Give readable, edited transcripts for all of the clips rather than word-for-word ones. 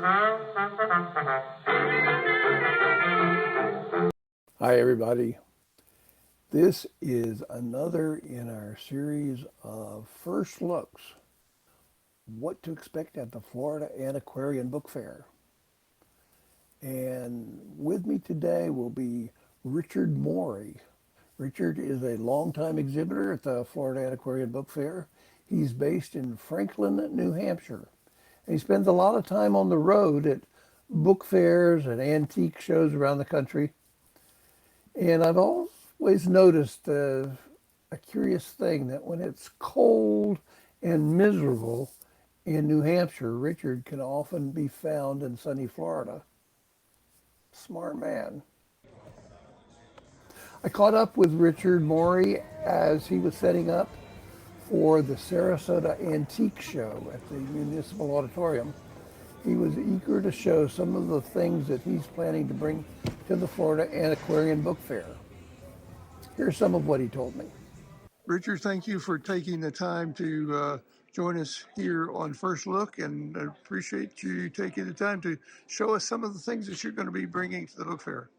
Hi, everybody. This is another in our series of first looks, what to expect at the Florida Antiquarian Book Fair. And with me today will be Richard Mori. Richard is a longtime exhibitor at the Florida Antiquarian Book Fair. He's based in Franklin, New Hampshire. And he spends a lot of time on the road at book fairs and antique shows around the country. And I've always noticed a curious thing, that when it's cold and miserable in New Hampshire, Richard can often be found in sunny Florida. Smart man. I caught up with Richard Mori as he was setting up for the Sarasota Antique Show at the Municipal Auditorium. He was eager to show some of the things that he's planning to bring to the Florida Antiquarian Book Fair. Here's some of what he told me. Richard, thank you for taking the time to join us here on First Look, and I appreciate you taking the time to show us some of the things that you're going to be bringing to the book fair.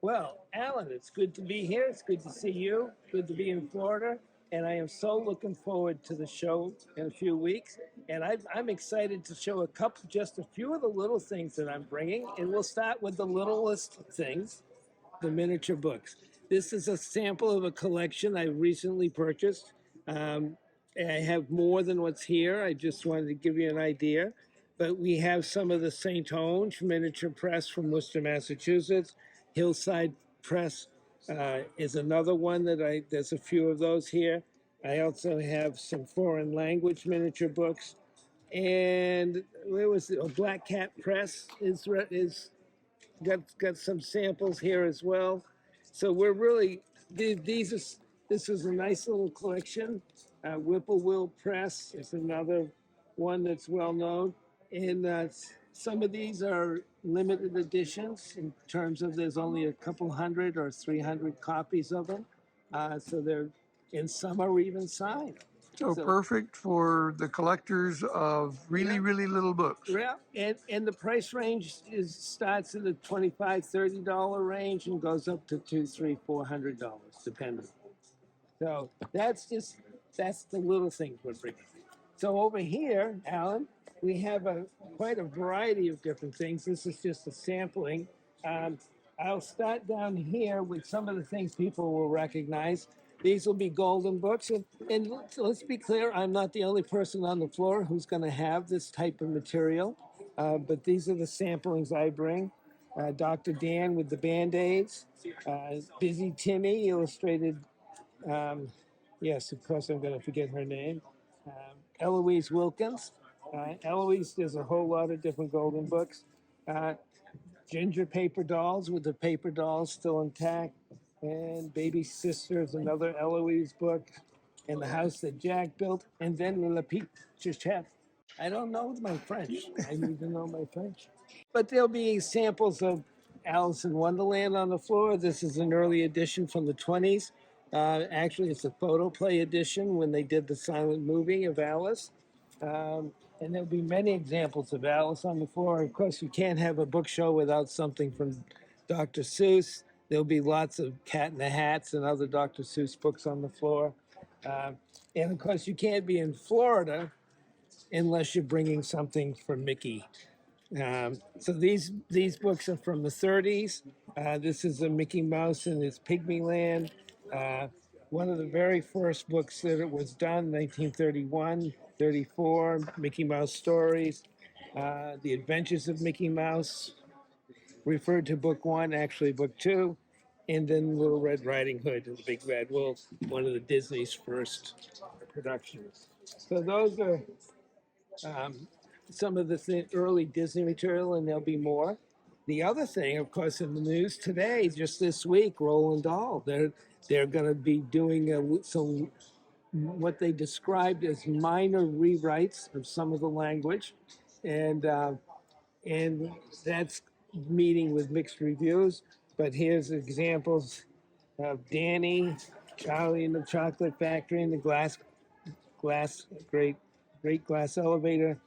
Well, Alan, it's good to be here. It's good to see you. Good to be in Florida. And I am so looking forward to the show in a few weeks. And I'm excited to show just a few of the little things that I'm bringing. And we'll start with the littlest things, the miniature books. This is a sample of a collection I recently purchased. I have more than what's here. I just wanted to give you an idea. But we have some of the St. Onge miniature press from Worcester, Massachusetts. Hillside Press is another one there's a few of those here. I also have some foreign language miniature books. And where was it? Oh, Black Cat Press is got some samples here as well. So we're really, this is a nice little collection. Whippoorwill Press is another one that's well known. And some of these are limited editions in terms of there's only a couple hundred or 300 copies of them. And some are even signed. So perfect for the collectors of really little books. Yeah, and the price range starts in the $25, $30 range and goes up to $200, $300, $400, depending. So that's the little things we're bringing. So over here, Alan, we have quite a variety of different things. This is just a sampling. I'll start down here with some of the things people will recognize. These will be golden books. And let's be clear, I'm not the only person on the floor who's going to have this type of material. But these are the samplings I bring. Dr. Dan with the Band-Aids. Busy Timmy, illustrated. Yes, of course, I'm going to forget her name. Eloise Wilkins. Eloise, there's a whole lot of different golden books. Ginger paper dolls with the paper dolls still intact. And Baby Sister is another Eloise book. And The House That Jack Built. And then Le Petit Chef. I don't know my French. I need to know my French. But there'll be samples of Alice in Wonderland on the floor. This is an early edition from the 20s. Actually, it's a photoplay edition when they did the silent movie of Alice. And there'll be many examples of Alice on the floor. Of course, you can't have a book show without something from Dr. Seuss. There'll be lots of Cat in the Hats and other Dr. Seuss books on the floor. And of course, you can't be in Florida unless you're bringing something for Mickey. So these books are from the 30s. This is a Mickey Mouse in his Pygmy Land. One of the very first books that it was done, 1931, 34, Mickey Mouse Stories. The Adventures of Mickey Mouse, referred to book one, actually book two. And then Little Red Riding Hood and the Big Bad Wolf, one of the Disney's first productions. So those are some of the early Disney material, and there'll be more. The other thing, of course, in the news today, just this week, Roald Dahl, they're going to be doing some what they described as minor rewrites of some of the language, and that's meeting with mixed reviews. But here's examples of Danny, Charlie and the Chocolate Factory, and the Great Glass Elevator,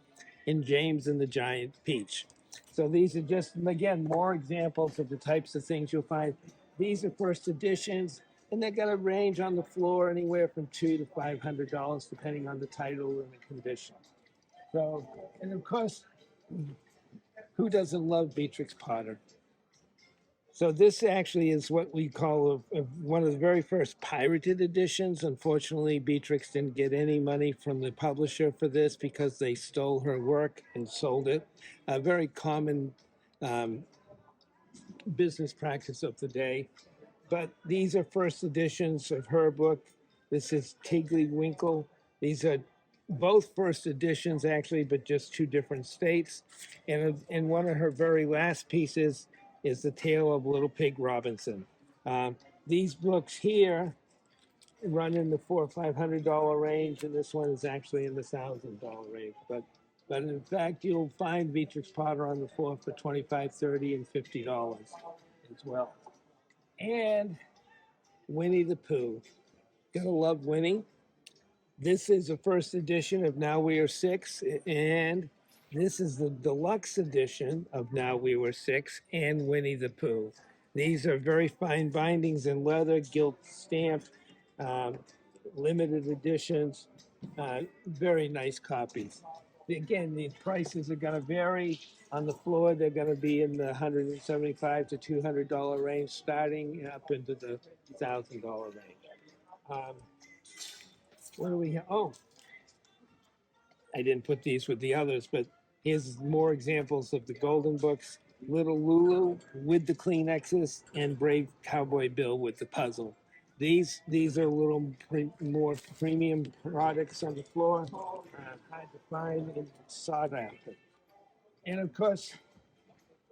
and James and the Giant Peach. So these are just, again, more examples of the types of things you'll find. These are first editions, and they're going to range on the floor anywhere from $200 to $500, depending on the title and the condition. So, and of course, who doesn't love Beatrix Potter? So this actually is what we call one of the very first pirated editions. Unfortunately, Beatrix didn't get any money from the publisher for this because they stole her work and sold it. A very common business practice of the day. But these are first editions of her book. This is Tiddlywinkle. These are both first editions, actually, but just two different states. And one of her very last pieces is The Tale of Little Pig Robinson. These books here run in the $400 or $500 range, and this one is actually in the $1,000 range. But in fact, you'll find Beatrix Potter on the floor for $25, $30, and $50 as well. And Winnie the Pooh. Gotta love Winnie. This is a first edition of Now We Are Six, and this is the deluxe edition of Now We Were Six and Winnie the Pooh. These are very fine bindings in leather, gilt stamped, limited editions, very nice copies. Again, the prices are going to vary. On the floor, they're going to be in the $175 to $200 range, starting up into the $1,000 range. What do we have? Oh, I didn't put these with the others, but here's more examples of the golden books. Little Lulu with the Kleenexes and Brave Cowboy Bill with the puzzle. These are a little more premium products on the floor, hard to find and sought after. And of course,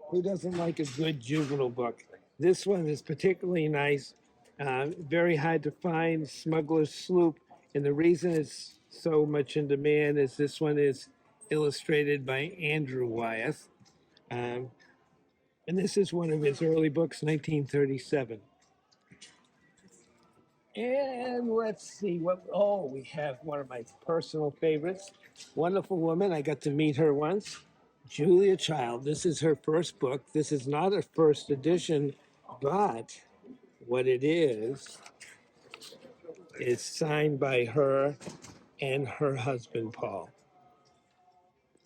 who doesn't like a good juvenile book? This one is particularly nice, very hard to find, Smuggler's Sloop. And the reason it's so much in demand is this one is illustrated by Andrew Wyeth. And this is one of his early books, 1937. And let's see we have one of my personal favorites, Wonderful Woman. I got to meet her once. Julia Child. This is her first book. This is not a first edition, but what it is signed by her and her husband, Paul.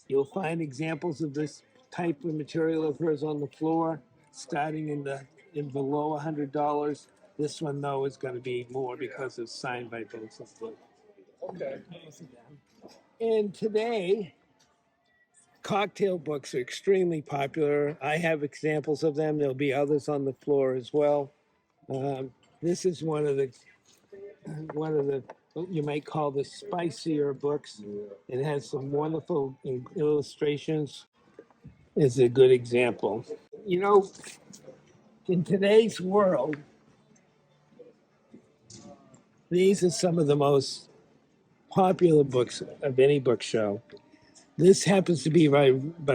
You'll find examples of this type of material of hers on the floor, starting in below $100. This one, though, is going to be more because it's signed by both of them. Okay. And today, cocktail books are extremely popular. I have examples of them. There'll be others on the floor as well. This is one of the what you might call the spicier books. It has some wonderful illustrations. Is a good example. You know, in today's world, these are some of the most popular books of any book show. This happens to be by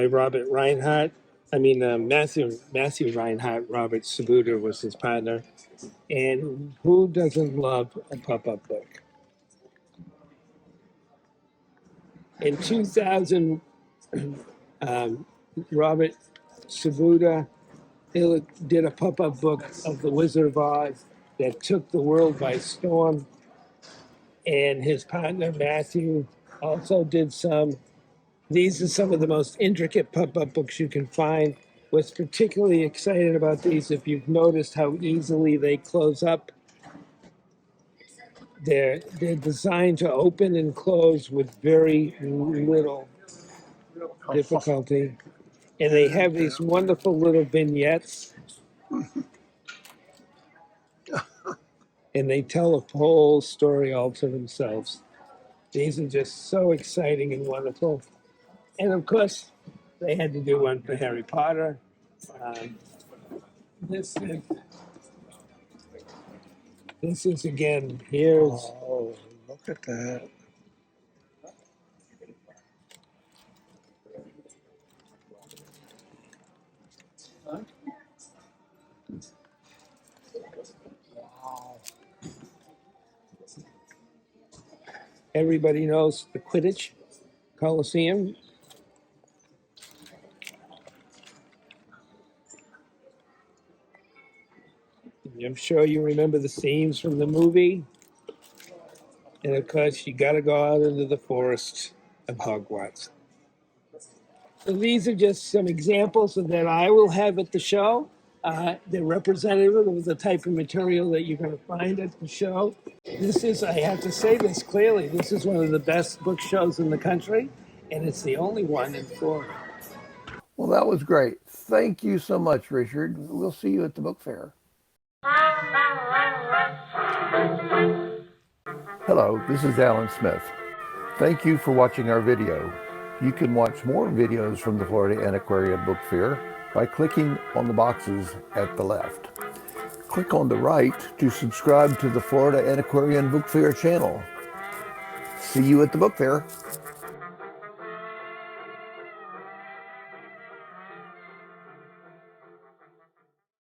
Robert Reinhardt. Matthew Reinhardt. Robert Sabuter was his partner. And who doesn't love a pop-up book? In 2000, Robert Sabuter did a pop-up book of The Wizard of Oz that took the world by storm. And his partner, Matthew, also did some. These are some of the most intricate pop-up books you can find. What's particularly exciting about these, if you've noticed how easily they close up, they're designed to open and close with very little difficulty. And they have these wonderful little vignettes. And they tell a whole story all to themselves. These are just so exciting and wonderful. And of course, they had to do one for Harry Potter. This is again, here's. Oh, look at that. Wow. Everybody knows the Quidditch Coliseum. I'm sure you remember the scenes from the movie. And of course, you got to go out into the forest of Hogwarts. So these are just some examples of that I will have at the show. They're representative of the type of material that you're going to find at the show. This is, I have to say this clearly, this is one of the best book shows in the country, and it's the only one in Florida. Well, that was great. Thank you so much, Richard. We'll see you at the book fair. Hello, this is Alan Smith. Thank you for watching our video. You can watch more videos from the Florida Antiquarian Book Fair by clicking on the boxes at the left. Click on the right to subscribe to the Florida Antiquarian Book Fair channel. See you at the book fair.